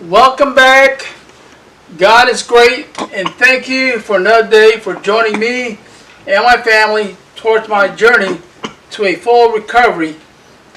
Welcome back. God is great, and thank you for another day for joining me and my family towards my journey to a full recovery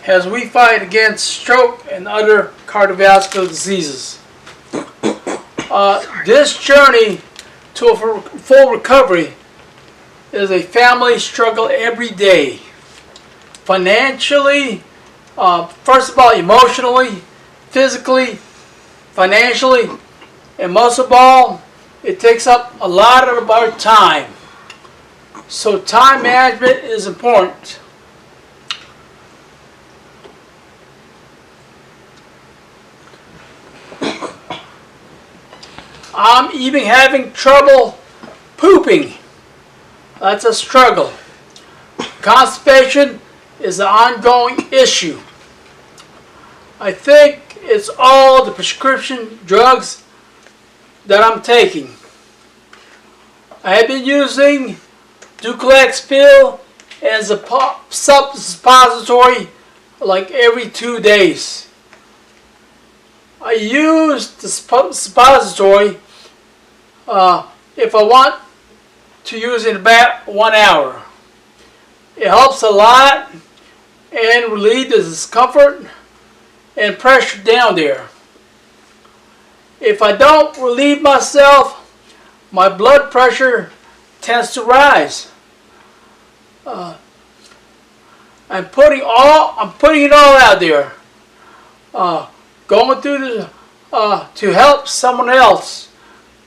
as we fight against stroke and other cardiovascular diseases. This journey to a full recovery is a family struggle every day. Financially, first of all, emotionally, physically, financially, and most of all, it takes up a lot of our time. So time management is important. I'm even having trouble pooping. That's a struggle. Constipation is an ongoing issue. I think it's all the prescription drugs that I'm taking. I have been using Ducalex pill as a suppository like every 2 days. I use the suppository if I want to use it in about 1 hour. It helps a lot and relieve the discomfort and pressure down there. If I don't relieve myself, my blood pressure tends to rise. I'm putting it all out there. Going through to help someone else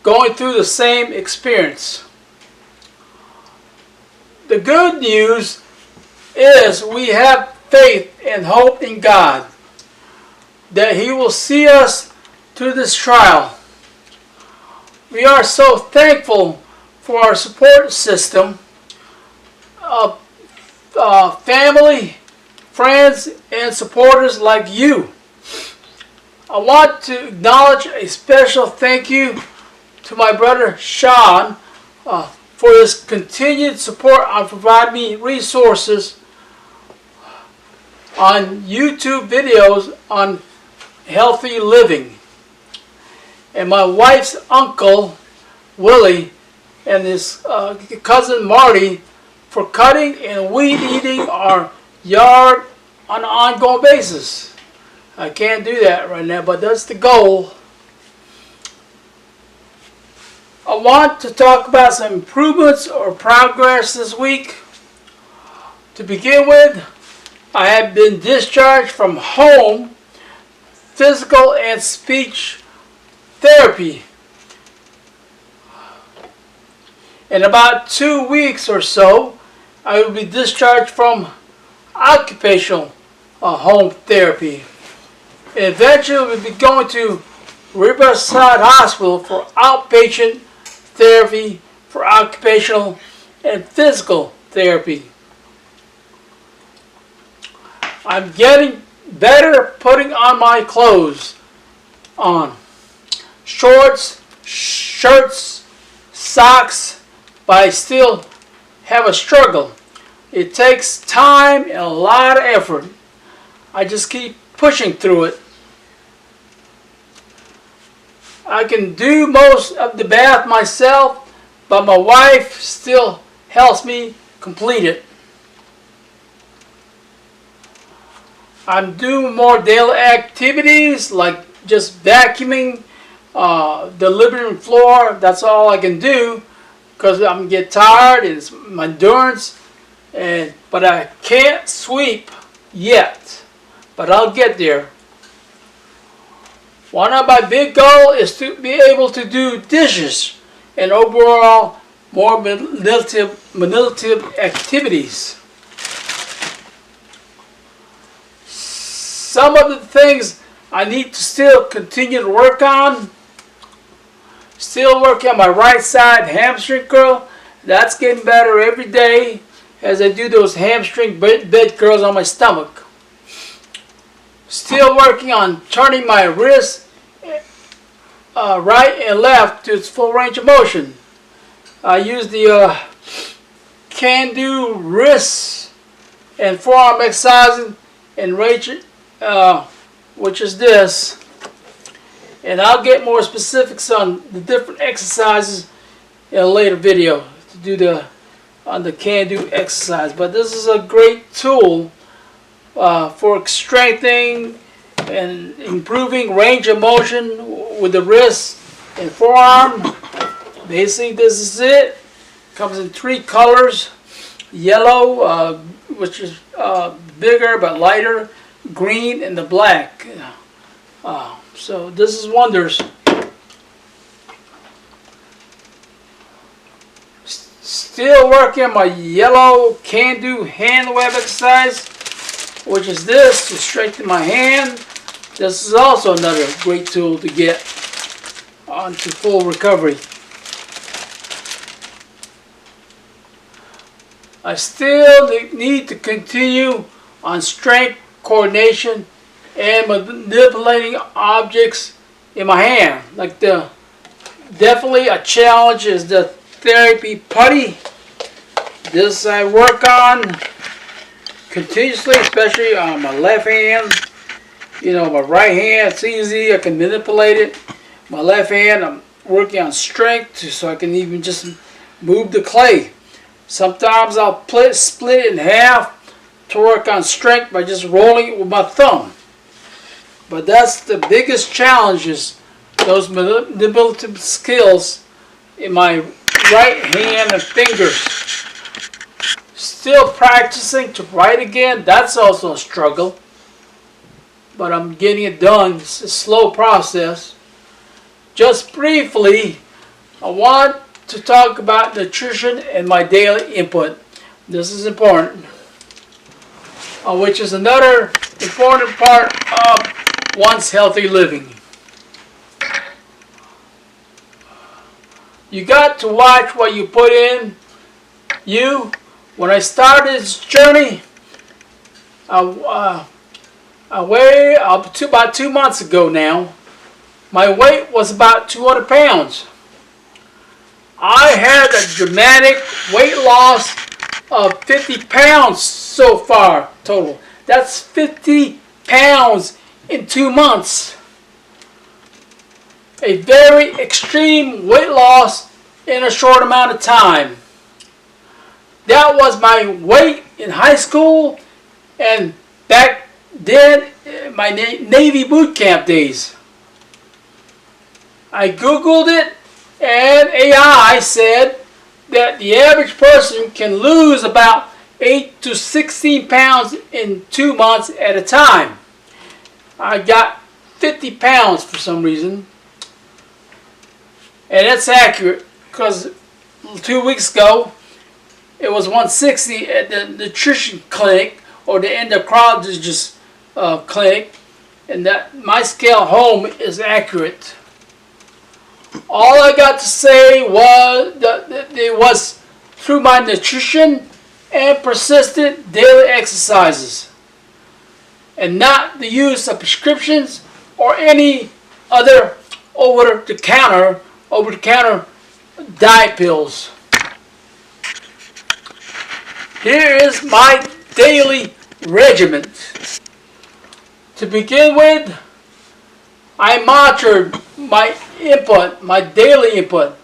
going through the same experience. The good news is we have faith and hope in God that He will see us through this trial. We are so thankful for our support system of family, friends, and supporters like you. I want to acknowledge a special thank you to my brother Sean for his continued support on providing me resources on YouTube videos on healthy living. And my wife's uncle Willie and his cousin Marty for cutting and weed eating our yard on an ongoing basis. I can't do that right now, but that's the goal. I want to talk about some improvements or progress this week. To begin with, I have been discharged from home physical and speech therapy. In about 2 weeks or so, I will be discharged from occupational home therapy. Eventually, we'll be going to Riverside Hospital for outpatient therapy for occupational and physical therapy. I'm getting better putting on my clothes on. Shorts, shirts, socks, but I still have a struggle. It takes time and a lot of effort. I just keep pushing through it. I can do most of the bath myself, but my wife still helps me complete it. I'm doing more daily activites like just vacuuming the living room floor. That's all I can do because I'm getting tired and it's my endurance. But I can't sweep yet, but I'll get there. One of my big goals is to be able to do dishes and overall more manipulative activities. Some of the things I need to still continue to work on. Still working on my right side hamstring curl. That's getting better every day as I do those hamstring bed curls on my stomach. Still working on turning my wrist right and left to its full range of motion. I use the can-do wrist and forearm exercising and range which is this. And I'll get more specifics on the different exercises in a later video to do on the can-do exercise. But this is a great tool for strengthening and improving range of motion with the wrist and forearm. Basically, this is it. Comes in 3 colors: yellow, which is bigger but lighter, green, and the black. So this is wonders. Still working on my yellow can-do hand web exercise, which is this to strengthen my hand. This is also another great tool to get onto full recovery. I still need to continue on strength, coordination, and manipulating objects in my hand. Like definitely a challenge is the therapy putty. This I work on continuously, especially on my left hand. You know, my right hand, it's easy, I can manipulate it. My left hand, I'm working on strength so I can even just move the clay. Sometimes I'll split it in half to work on strength by just rolling it with my thumb. But that's the biggest challenge, is those manipulative skills in my right hand and fingers. Still practicing to write again. That's also a struggle. But I'm getting it done. It's a slow process. Just briefly, I want to talk about nutrition and my daily input. This is important, which is another important part of one's healthy living. You got to watch what you put in. When I started this journey, I weighed about 2 months ago now. My weight was about 200 pounds. I had a dramatic weight loss of 50 pounds so far total. That's 50 pounds in 2 months. A very extreme weight loss in a short amount of time. That was my weight in high school and back then my Navy boot camp days. I Googled it, and AI said that the average person can lose about 8 to 16 pounds in 2 months at a time. I got 50 pounds for some reason. And that's accurate, because 2 weeks ago it was 160 at the nutrition clinic or the endocrinologist clinic, and that my scale home is accurate. All I got to say was that it was through my nutrition and persistent daily exercises, and not the use of prescriptions or any other over-the-counter diet pills. Here is my daily regimen. To begin with, I monitored my input, my daily input.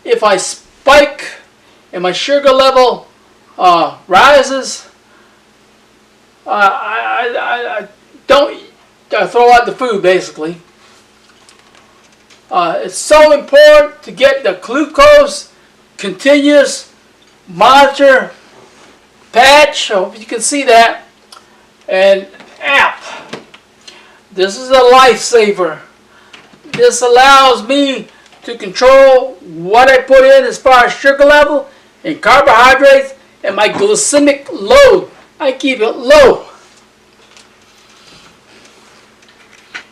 If I spike and my sugar level rises, I throw out the food basically. It's so important to get the glucose continuous monitor patch. I hope you can see that. And app. This is a lifesaver. This allows me to control what I put in as far as sugar level and carbohydrates and my glycemic load. I keep it low.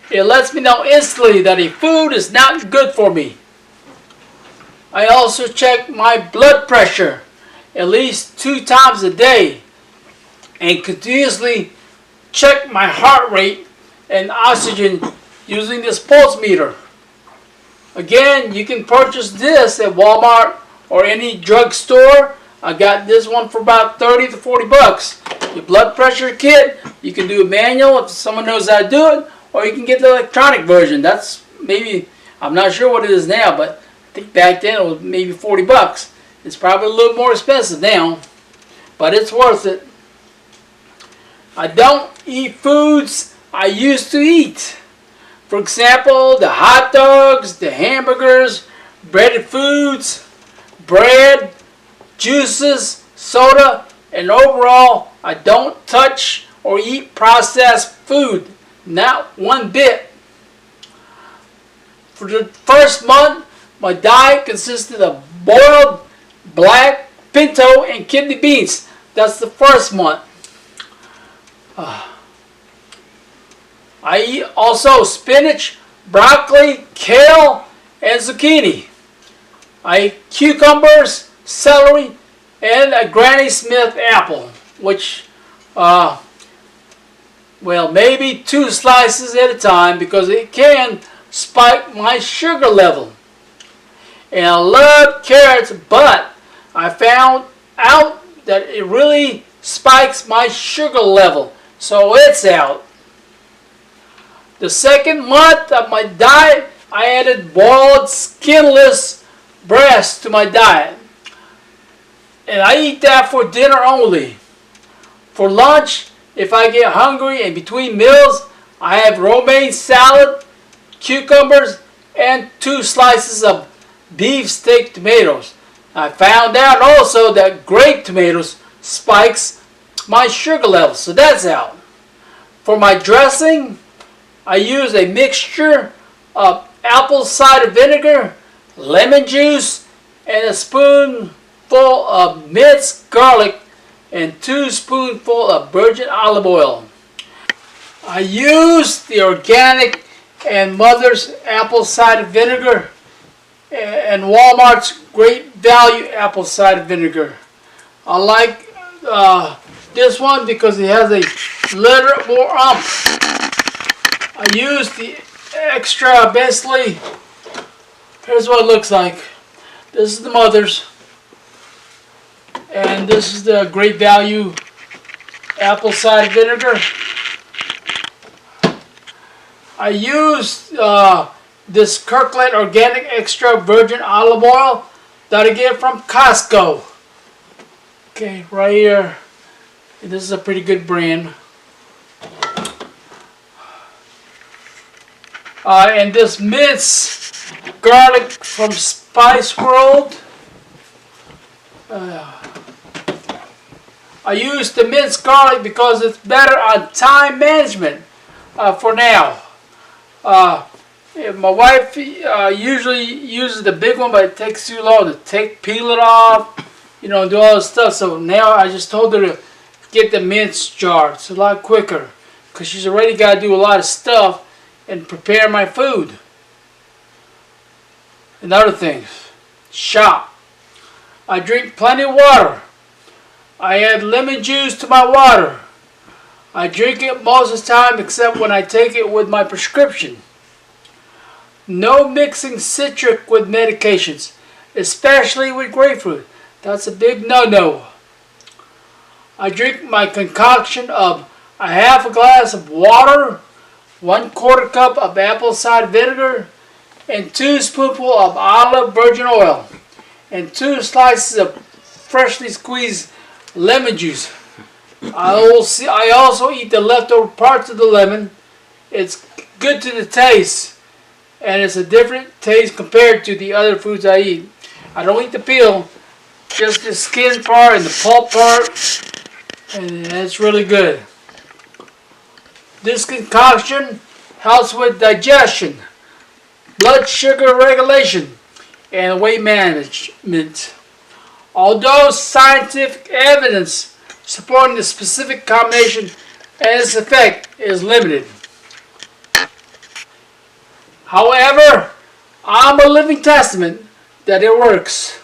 It lets me know instantly that a food is not good for me. I also check my blood pressure at least 2 times a day and continuously check my heart rate and oxygen using this pulse meter. Again, you can purchase this at Walmart or any drugstore. I got this one for about 30 to 40 bucks. Your blood pressure kit, you can do a manual if someone knows how to do it, or you can get the electronic version. That's maybe, I'm not sure what it is now, but I think back then it was maybe 40 bucks. It's probably a little more expensive now, but it's worth it. I don't eat foods I used to eat. For example, the hot dogs, the hamburgers, breaded foods, bread, juices, soda, and overall, I don't touch or eat processed food, not one bit. For the first month, my diet consisted of boiled black, pinto, and kidney beans. That's the first month. I eat also spinach, broccoli, kale, and zucchini. I eat cucumbers, celery, and a Granny Smith apple, which, well, maybe 2 slices at a time because it can spike my sugar level. And I love carrots, but I found out that it really spikes my sugar level, so it's out. The second month of my diet, I added boiled skinless breast to my diet. And I eat that for dinner only. For lunch, if I get hungry and between meals, I have romaine salad, cucumbers, and 2 slices of beef steak tomatoes. I found out also that grape tomatoes spikes my sugar level, so that's out. For my dressing, I use a mixture of apple cider vinegar, lemon juice, and a spoonful of minced garlic and 2 spoonfuls of virgin olive oil. I use the organic and Mother's apple cider vinegar and Walmart's Great Value apple cider vinegar. I like this one because it has a little more umph. I use the extra, basically, here's what it looks like. This is the Mother's, and this is the Great Value apple cider vinegar. I use this Kirkland Organic Extra Virgin Olive Oil that I get from Costco. Okay, right here. This is a pretty good brand. And this minced garlic from Spice World. I use the minced garlic because it's better on time management for now. My wife usually uses the big one, but it takes too long to peel it off, do all this stuff. So now I just told her to get the mince jar. It's a lot quicker because she's already got to do a lot of stuff and prepare my food. And other things. Shop. I drink plenty of water. I add lemon juice to my water. I drink it most of the time except when I take it with my prescription. No mixing citric with medications, especially with grapefruit. That's a big no-no. I drink my concoction of a half a glass of water, 1/4 cup of apple cider vinegar, and 2 spoonfuls of olive virgin oil, and 2 slices of freshly squeezed lemon juice. I also eat the leftover parts of the lemon. It's good to the taste, and it's a different taste compared to the other foods I eat. I don't eat the peel, just the skin part and the pulp part, and it's really good. This concoction helps with digestion, blood sugar regulation, and weight management. Although scientific evidence supporting the specific combination and its effect is limited. However, I'm a living testament that it works.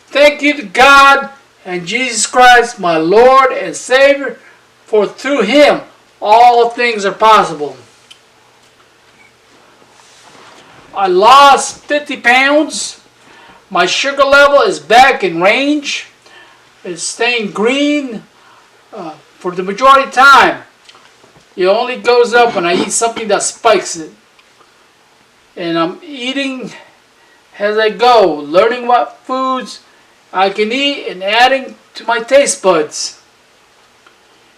Thank you to God and Jesus Christ, my Lord and Savior, for through Him all things are possible. I lost 50 pounds. My sugar level is back in range. It's staying green for the majority of the time. It only goes up when I eat something that spikes it. and I'm eating as I go, learning what foods I can eat and adding to my taste buds.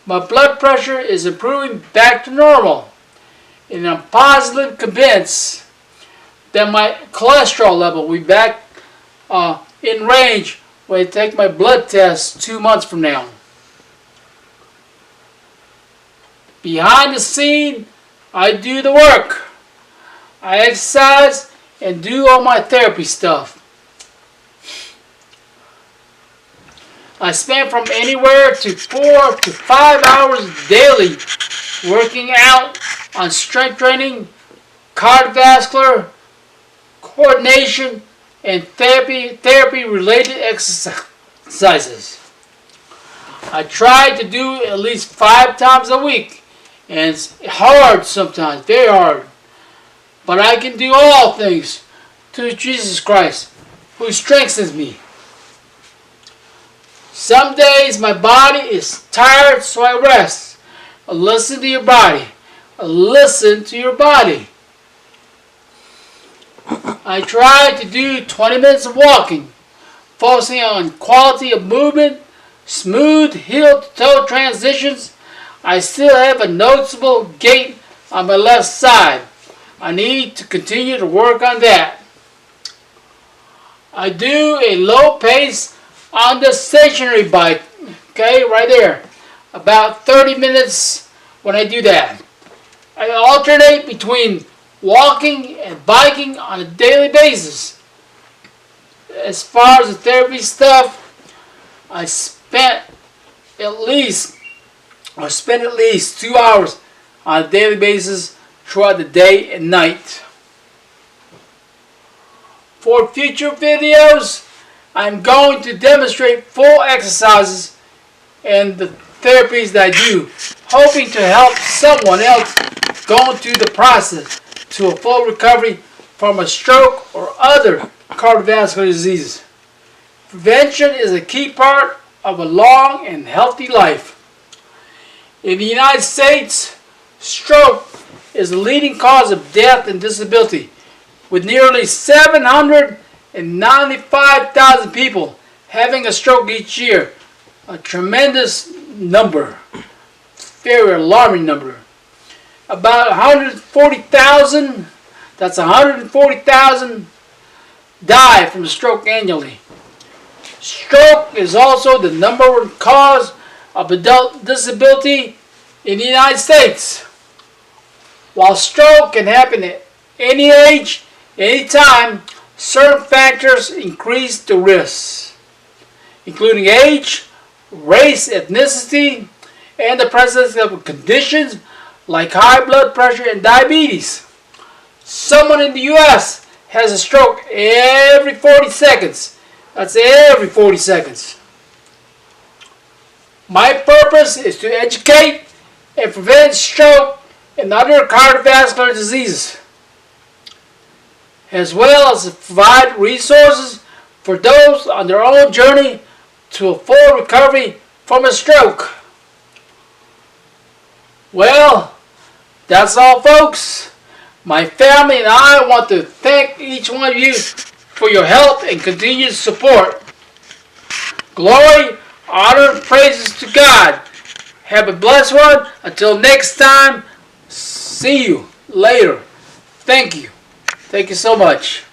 My blood pressure is improving back to normal, and I'm positively convinced that my cholesterol level will be back in range when I take my blood test 2 months from now. Behind the scene, I do the work. I exercise and do all my therapy stuff. I spend from anywhere to 4 to 5 hours daily working out on strength training, cardiovascular, coordination, and therapy-related exercises. I try to do at least 5 times a week, and it's hard sometimes, very hard. But I can do all things through Jesus Christ, who strengthens me. Some days my body is tired, so I rest. Listen to your body. Listen to your body. I try to do 20 minutes of walking, focusing on quality of movement, smooth heel-to-toe transitions. I still have a noticeable gait on my left side. I need to continue to work on that. I do a low pace on the stationary bike, okay, right there. About 30 minutes when I do that. I alternate between walking and biking on a daily basis. As far as the therapy stuff, I spend at least 2 hours on a daily basis throughout the day and night. For future videos, I'm going to demonstrate full exercises and the therapies that I do, hoping to help someone else going through the process to a full recovery from a stroke or other cardiovascular diseases. Prevention is a key part of a long and healthy life. In the United States, stroke is the leading cause of death and disability, with nearly 795,000 people having a stroke each year. A tremendous number, very alarming number. About 140,000, that's 140,000 die from stroke annually. Stroke is also the number one cause of adult disability in the United States. While stroke can happen at any age, any time, certain factors increase the risks, including age, race, ethnicity, and the presence of conditions like high blood pressure and diabetes. Someone in the U.S. has a stroke every 40 seconds. That's every 40 seconds. My purpose is to educate and prevent stroke and other cardiovascular diseases, as well as provide resources for those on their own journey to a full recovery from a stroke. Well, that's all, folks. My family and I want to thank each one of you for your help and continued support. Glory, honor, and praises to God. Have a blessed one. Until next time, see you later. Thank you. Thank you so much.